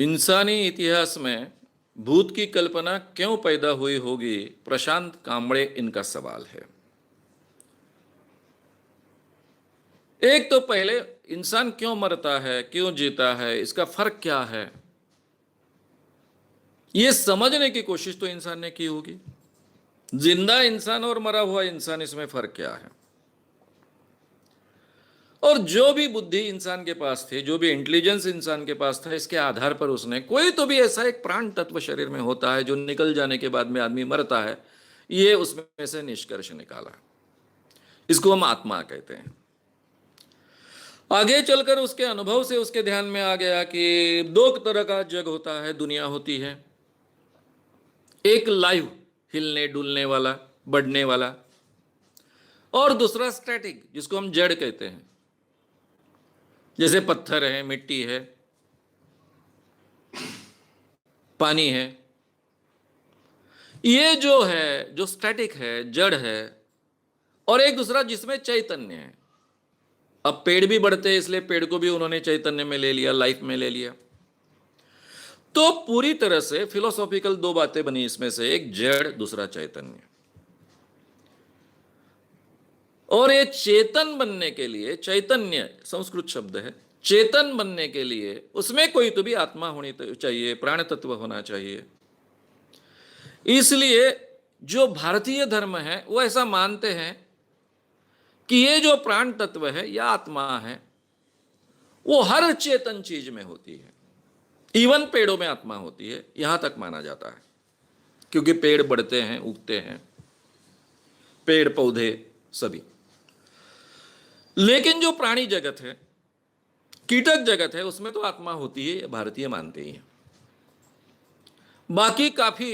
इंसानी इतिहास में भूत की कल्पना क्यों पैदा हुई होगी, प्रशांत कांबळे इनका सवाल है। एक तो पहले इंसान क्यों मरता है, क्यों जीता है, इसका फर्क क्या है, यह समझने की कोशिश तो इंसान ने की होगी। जिंदा इंसान और मरा हुआ इंसान, इसमें फर्क क्या है। और जो भी बुद्धि इंसान के पास थी, जो भी इंटेलिजेंस इंसान के पास था, इसके आधार पर उसने कोई तो भी ऐसा एक प्राण तत्व शरीर में होता है जो निकल जाने के बाद में आदमी मरता है, ये उसमें से निष्कर्ष निकाला। इसको हम आत्मा कहते हैं। आगे चलकर उसके अनुभव से उसके ध्यान में आ गया कि दो तरह का जग होता है, दुनिया होती है। एक लाइव, हिलने डुलने वाला, बढ़ने वाला, और दूसरा स्टैटिक, जिसको हम जड़ कहते हैं। जैसे पत्थर है, मिट्टी है, पानी है। ये जो है, जो स्टैटिक है, जड़ है, और एक दूसरा जिसमें चैतन्य है। अब पेड़ भी बढ़ते हैं, इसलिए पेड़ को भी उन्होंने चैतन्य में ले लिया, लाइफ में ले लिया। तो पूरी तरह से फिलोसॉफिकल दो बातें बनी इसमें से, एक जड़, दूसरा चैतन्य। और ये चेतन बनने के लिए, चैतन्य संस्कृत शब्द है, चेतन बनने के लिए उसमें कोई तो भी आत्मा होनी चाहिए, प्राण तत्व होना चाहिए। इसलिए जो भारतीय धर्म है वो ऐसा मानते हैं कि ये जो प्राण तत्व है या आत्मा है, वो हर चेतन चीज में होती है। इवन पेड़ों में आत्मा होती है, यहां तक माना जाता है, क्योंकि पेड़ बढ़ते हैं, उगते हैं, पेड़ पौधे सभी। लेकिन जो प्राणी जगत है, कीटक जगत है, उसमें तो आत्मा होती है, भारतीय मानते ही हैं। बाकी काफी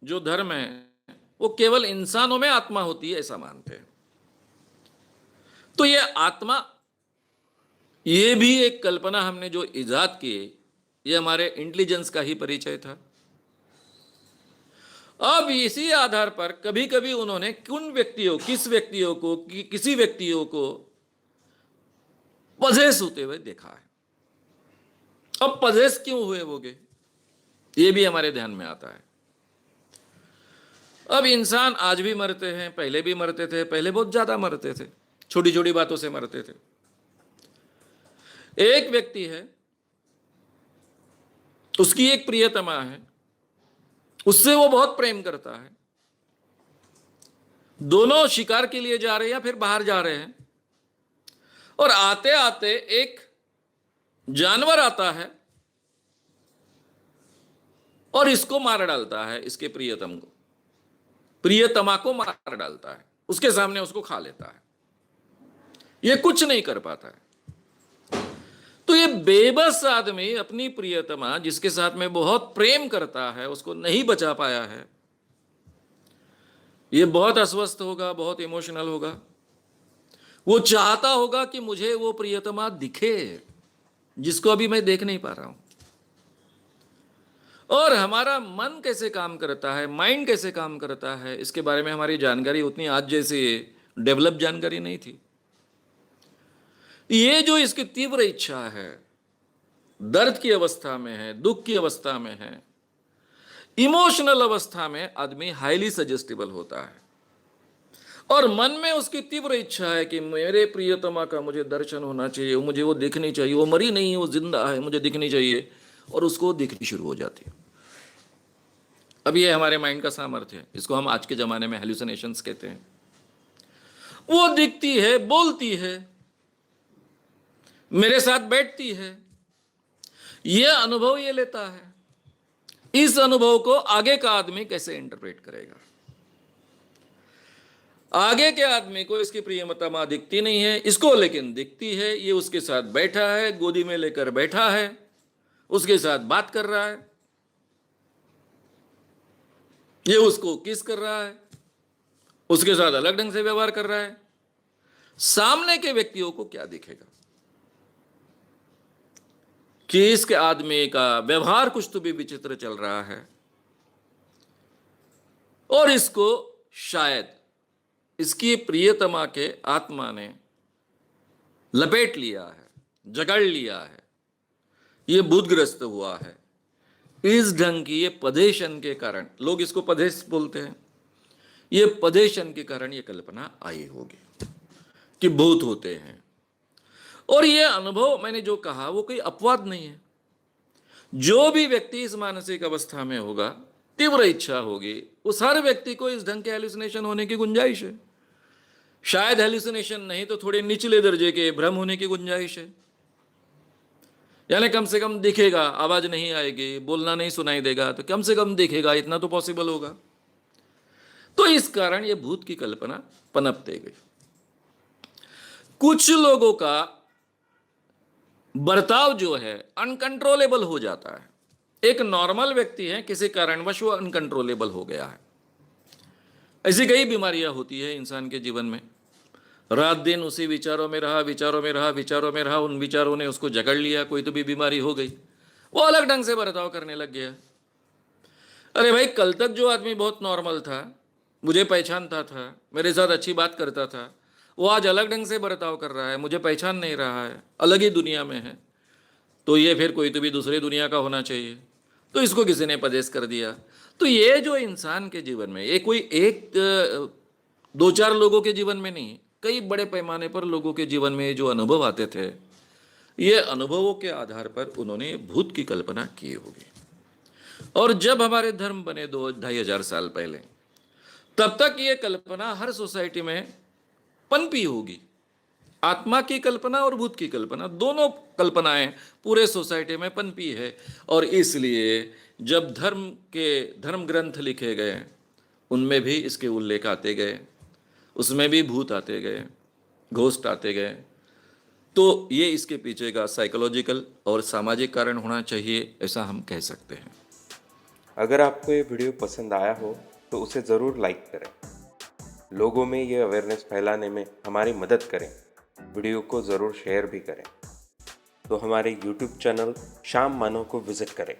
जो धर्म है वो केवल इंसानों में आत्मा होती है ऐसा मानते हैं। तो ये आत्मा, ये भी एक कल्पना हमने जो इजाद की, ये हमारे इंटेलिजेंस का ही परिचय था। अब इसी आधार पर कभी कभी उन्होंने किस व्यक्तियों को, किसी व्यक्तियों को पजेस होते हुए देखा है। अब पजेस क्यों हुए होंगे, ये भी हमारे ध्यान में आता है। अब इंसान आज भी मरते हैं, पहले भी मरते थे, पहले बहुत ज्यादा मरते थे, छोटी छोटी बातों से मरते थे। एक व्यक्ति है, उसकी एक प्रियतमा है, उससे वो बहुत प्रेम करता है। दोनों शिकार के लिए जा रहे हैं या फिर बाहर जा रहे हैं, और आते आते एक जानवर आता है और इसको मार डालता है, इसके प्रियतमा को मार डालता है, उसके सामने उसको खा लेता है। ये कुछ नहीं कर पाता है। तो ये बेबस आदमी अपनी प्रियतमा, जिसके साथ में बहुत प्रेम करता है, उसको नहीं बचा पाया है। ये बहुत अस्वस्थ होगा, बहुत इमोशनल होगा। वो चाहता होगा कि मुझे वो प्रियतमा दिखे, जिसको अभी मैं देख नहीं पा रहा हूं। और हमारा मन कैसे काम करता है, माइंड कैसे काम करता है, इसके बारे में हमारी जानकारी उतनी आज जैसे डेवलप जानकारी नहीं थी। ये जो इसकी तीव्र इच्छा है, दर्द की अवस्था में है, दुख की अवस्था में है, इमोशनल अवस्था में आदमी हाईली सजेस्टिबल होता है। और मन में उसकी तीव्र इच्छा है कि मेरे प्रियतमा का मुझे दर्शन होना चाहिए, मुझे वो दिखनी चाहिए, वो मरी नहीं है, वो जिंदा है, मुझे दिखनी चाहिए, और उसको दिखनी शुरू हो जाती है। अब ये हमारे माइंड का सामर्थ्य है, इसको हम आज के जमाने में हेलुसिनेशंस कहते हैं। वो दिखती है, बोलती है, मेरे साथ बैठती है, ये अनुभव ये लेता है। इस अनुभव को आगे का आदमी कैसे इंटरप्रेट करेगा? आगे के आदमी को इसकी प्रियतमा दिखती नहीं है, इसको लेकिन दिखती है। ये उसके साथ बैठा है, गोदी में लेकर बैठा है, उसके साथ बात कर रहा है, ये उसको किस कर रहा है, उसके साथ अलग ढंग से व्यवहार कर रहा है। सामने के व्यक्तियों को क्या दिखेगा कि इसके आदमी का व्यवहार कुछ तो भी विचित्र चल रहा है, और इसको शायद इसकी प्रियतमा के आत्मा ने लपेट लिया है, जकड़ लिया है, ये बुद्धग्रस्त हुआ है, इस ढंग की ये पदेशन के कारण, लोग इसको पदेश बोलते हैं, ये पदेशन के कारण ये कल्पना आई होगी कि भूत होते हैं। और ये अनुभव मैंने जो कहा वो कोई अपवाद नहीं है। जो भी व्यक्ति इस मानसिक अवस्था में होगा, तीव्र इच्छा होगी, उस हर व्यक्ति को इस ढंग के हेलुसिनेशन होने की गुंजाइश है। शायद हेलुसिनेशन नहीं तो थोड़े निचले दर्जे के भ्रम होने की गुंजाइश है। यानी कम से कम दिखेगा, आवाज नहीं आएगी, बोलना नहीं सुनाई देगा, तो कम से कम दिखेगा, इतना तो पॉसिबल होगा। तो इस कारण ये भूत की कल्पना पनपते गई। कुछ लोगों का बर्ताव जो है अनकंट्रोलेबल हो जाता है। एक नॉर्मल व्यक्ति है, किसी कारणवश वो अनकंट्रोलेबल हो गया है। ऐसी कई बीमारियां होती है इंसान के जीवन में। रात दिन उसी विचारों में रहा, विचारों में रहा, विचारों में रहा, उन विचारों ने उसको जकड़ लिया, कोई तो भी बीमारी हो गई, वो अलग ढंग से बर्ताव करने लग गया। अरे भाई, कल तक जो आदमी बहुत नॉर्मल था, मुझे पहचानता था, मेरे साथ अच्छी बात करता था, वो आज अलग ढंग से बर्ताव कर रहा है, मुझे पहचान नहीं रहा है, अलग ही दुनिया में है। तो ये फिर कोई तो भी दूसरी दुनिया का होना चाहिए, तो इसको किसी ने पदेश कर दिया। तो ये जो इंसान के जीवन में, ये कोई एक दो चार लोगों के जीवन में नहीं, कई बड़े पैमाने पर लोगों के जीवन में जो अनुभव आते थे, ये अनुभवों के आधार पर उन्होंने भूत की कल्पना की होगी। और जब हमारे धर्म बने 2-2,500 साल पहले, तब तक ये कल्पना हर सोसाइटी में पनपी होगी। आत्मा की कल्पना और भूत की कल्पना, दोनों कल्पनाएं पूरे सोसाइटी में पनपी है। और इसलिए जब धर्म ग्रंथ लिखे गए, उनमें भी इसके उल्लेख आते गए, उसमें भी भूत आते गए, घोस्ट आते गए। तो ये इसके पीछे का साइकोलॉजिकल और सामाजिक कारण होना चाहिए, ऐसा हम कह सकते हैं। अगर आपको ये वीडियो पसंद आया हो तो उसे ज़रूर लाइक करें, लोगों में ये अवेयरनेस फैलाने में हमारी मदद करें। वीडियो को ज़रूर शेयर भी करें। तो हमारे YouTube चैनल श्याम मानव को विज़िट करें।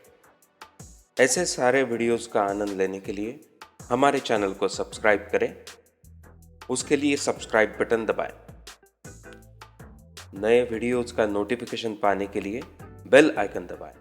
ऐसे सारे वीडियोस का आनंद लेने के लिए हमारे चैनल को सब्सक्राइब करें। उसके लिए सब्सक्राइब बटन दबाएं। नए वीडियोस का नोटिफिकेशन पाने के लिए बेल आइकन दबाएं।